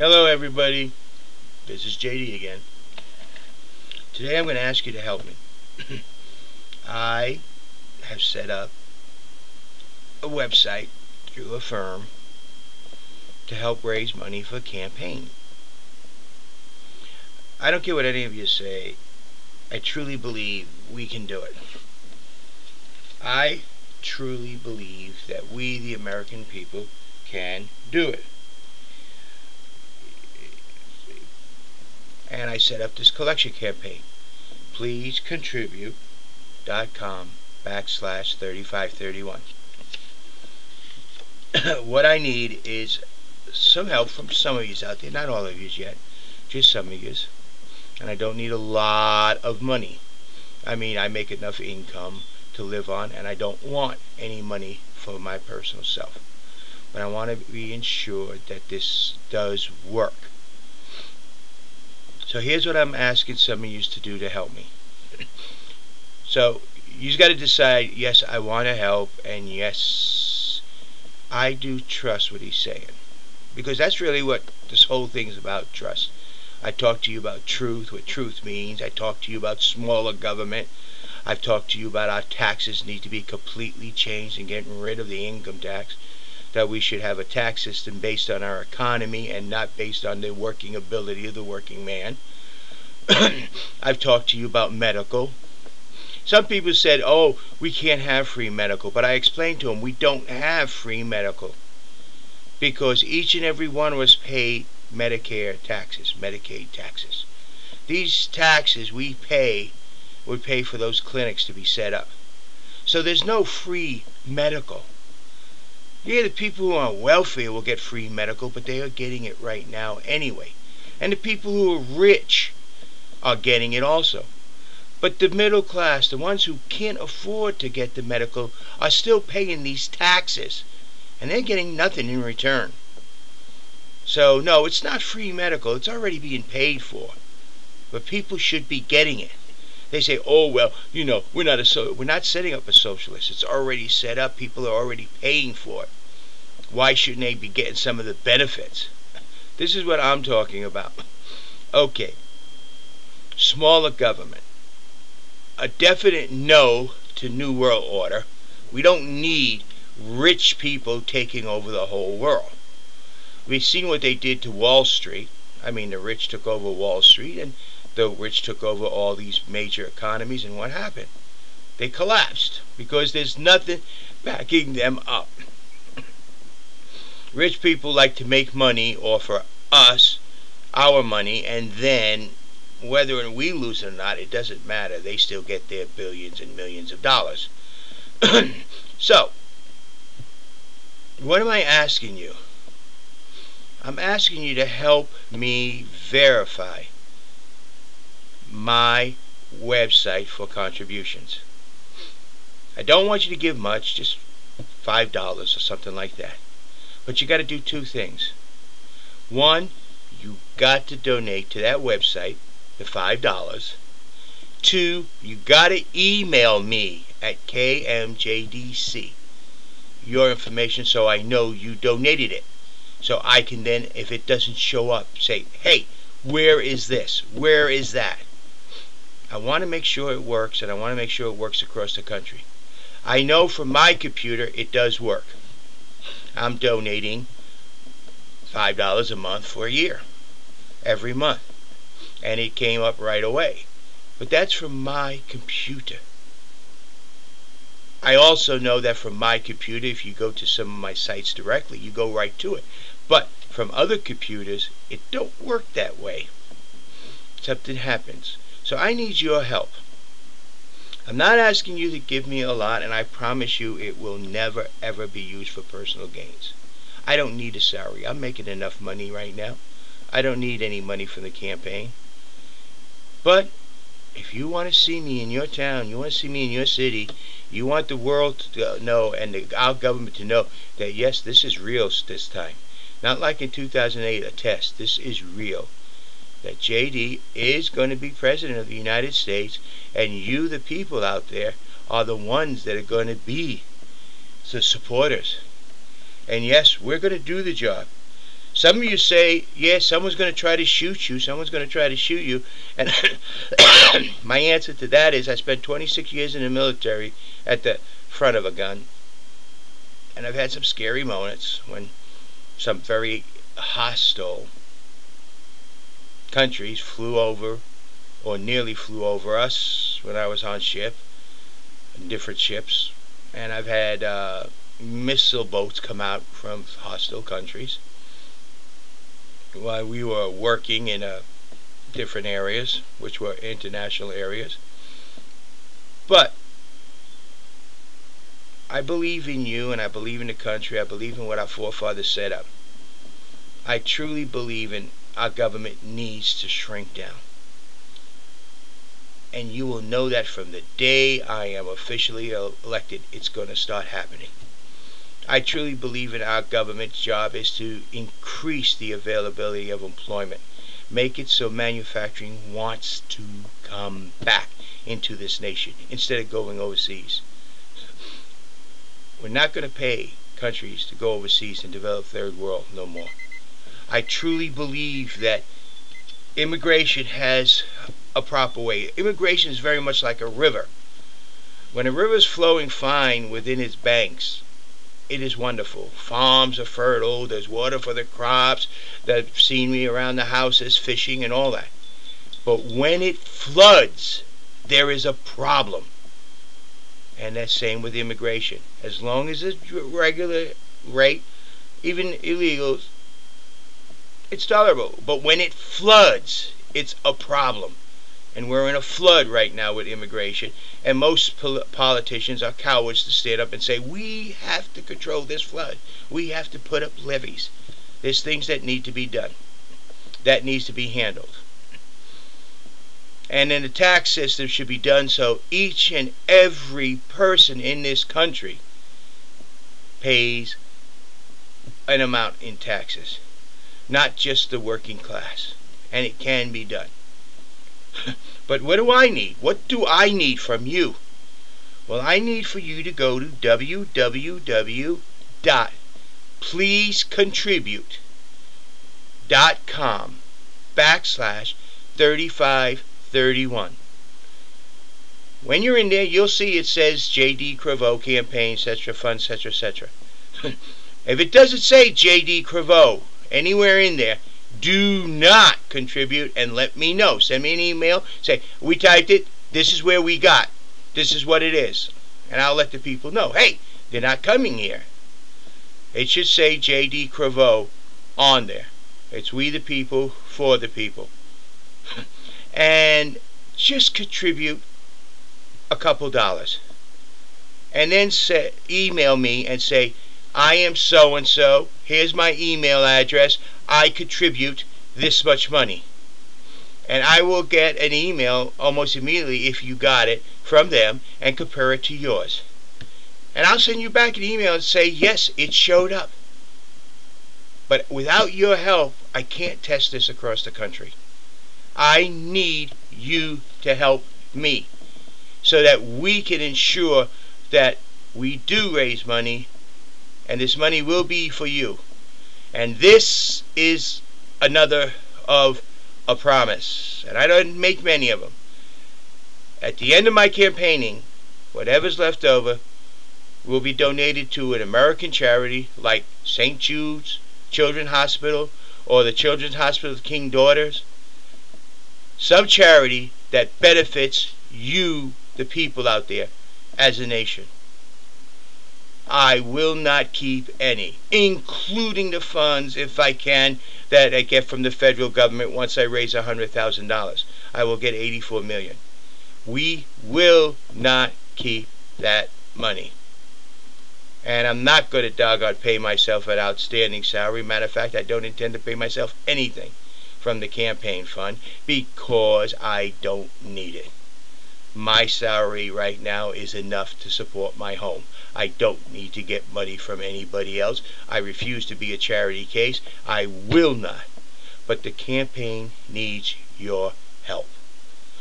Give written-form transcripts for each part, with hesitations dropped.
Hello everybody, this is JD again. Today I'm going to ask you to help me. I have set up a website through a firm to help raise money for a campaign. I don't care what any of you say, I truly believe we can do it. I truly believe that we, the American people, can do it. And I set up this collection campaign. Please contribute.com/3531. What I need is some help from some of you out there, not all of you yet, just some of you. And I don't need a lot of money. I mean, I make enough income to live on, and I don't want any money for my personal self. But I want to be ensured that this does work. So here's what I'm asking some of you to do to help me. So you've got to decide, yes, I want to help, and yes, I do trust what he's saying. Because that's really what this whole thing is about, trust. I talked to you about truth, what truth means. I talked to you about smaller government. I've talked to you about our taxes need to be completely changed and getting rid of the income tax. That we should have a tax system based on our economy and not based on the working ability of the working man. I've talked to you about medical. Some people said, oh, we can't have free medical, but I explained to them we don't have free medical because each and every one of us pay Medicare taxes, Medicaid taxes. These taxes we pay would pay for those clinics to be set up. So there's no free medical. Yeah, the people who are on welfare will get free medical, but they are getting it right now anyway. And the people who are rich are getting it also. But the middle class, the ones who can't afford to get the medical, are still paying these taxes. And they're getting nothing in return. So, no, it's not free medical. It's already being paid for. But people should be getting it. They say, oh, well, you know, we're not setting up a socialist. It's already set up. People are already paying for it. Why shouldn't they be getting some of the benefits? This is what I'm talking about. Okay. Smaller government. A definite no to New World Order. We don't need rich people taking over the whole world. We've seen what they did to Wall Street. I mean, the rich took over Wall Street, and the rich took over all these major economies, and what happened? They collapsed because there's nothing backing them up. Rich people like to make money off of us, our money, and then whether we lose it or not, it doesn't matter. They still get their billions and millions of dollars. So, what am I asking you? I'm asking you to help me verify my website for contributions. I don't want you to give much, just $5 or something like that. But you got to do two things. One, you got to donate to that website, the $5. Two, you got to email me at KMJDC your information so I know you donated it. So I can then, if it doesn't show up, say, hey, where is this? Where is that? I want to make sure it works, and I want to make sure it works across the country. I know from my computer it does work. I'm donating $5 a month for a year, every month. And it came up right away. But that's from my computer. I also know that from my computer, if you go to some of my sites directly, you go right to it. But from other computers, it don't work that way. Something happens. So I need your help. I'm not asking you to give me a lot, and I promise you it will never ever be used for personal gains. I don't need a salary. I'm making enough money right now. I don't need any money from the campaign. But if you want to see me in your town, you want to see me in your city, you want the world to know and our government to know that yes, this is real this time. Not like in 2008, a test. This is real. That JD is going to be President of the United States, and you, the people out there, are the ones that are going to be the supporters. And yes, we're going to do the job. Some of you say, yeah, someone's going to try to shoot you. Someone's going to try to shoot you. And my answer to that is I spent 26 years in the military at the front of a gun. And I've had some scary moments when some very hostile countries flew over or nearly flew over us when I was on ship, different ships. And I've had missile boats come out from hostile countries while we were working in different areas, which were international areas. But I believe in you, and I believe in the country. I believe in what our forefathers set up. I truly believe in our government needs to shrink down. And you will know that from the day I am officially elected, it's going to start happening. I truly believe in our government's job is to increase the availability of employment. Make it so manufacturing wants to come back into this nation instead of going overseas. We're not going to pay countries to go overseas and develop third world no more. I truly believe that immigration has a proper way. Immigration is very much like a river. When a river is flowing fine within its banks, it is wonderful. Farms are fertile, there's water for the crops, the scenery around the houses, fishing and all that. But when it floods, there is a problem. And that's same with immigration. As long as it's regular rate, even illegals, it's tolerable. But when it floods, it's a problem. And we're in a flood right now with immigration. And most politicians are cowards to stand up and say, we have to control this flood. We have to put up levees. There's things that need to be done. That needs to be handled. And then the tax system should be done so each and every person in this country pays an amount in taxes. Not just the working class. And it can be done. But what do I need? What do I need from you? Well, I need for you to go to www.pleasecontribute.com/3531. When you're in there, you'll see it says J.D. Criveau campaign, etc., fund, etc., etc. If it doesn't say J.D. Criveau anywhere in there, do not contribute and let me know. Send me an email. Say, we typed it. This is where we got. This is what it is. And I'll let the people know. Hey, they're not coming here. It should say J.D. Criveau on there. It's we the people, for the people. And just contribute a couple dollars. And then email me and say, I am so-and-so. Here's my email address. I contribute this much money. And I will get an email almost immediately if you got it from them and compare it to yours. And I'll send you back an email and say, yes, it showed up. But without your help, I can't test this across the country. I need you to help me so that we can ensure that we do raise money, and this money will be for you. And this is another of a promise. And I don't make many of them. At the end of my campaigning, whatever's left over will be donated to an American charity like St. Jude's Children's Hospital or the Children's Hospital of King Daughters. Some charity that benefits you, the people out there, as a nation. I will not keep any, including the funds, if I can, that I get from the federal government once I raise $100,000. I will get $84 million. We will not keep that money. And I'm not going to doggone pay myself an outstanding salary. Matter of fact, I don't intend to pay myself anything from the campaign fund because I don't need it. My salary right now is enough to support my home. I don't need to get money from anybody else. I refuse to be a charity case. I will not. But the campaign needs your help.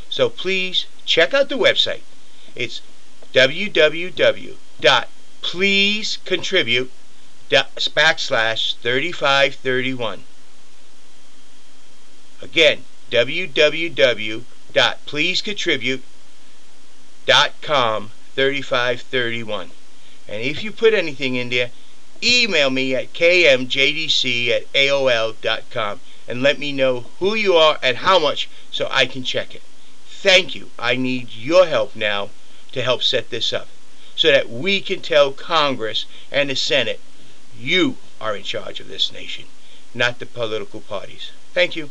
So please check out the website. It's www.pleasecontribute.com/3531. Again, www.pleasecontribute.com 3531. And if you put anything in there, email me at kmjdc@aol.com and let me know who you are and how much so I can check it. Thank you. I need your help now to help set this up so that we can tell Congress and the Senate you are in charge of this nation, not the political parties. Thank you.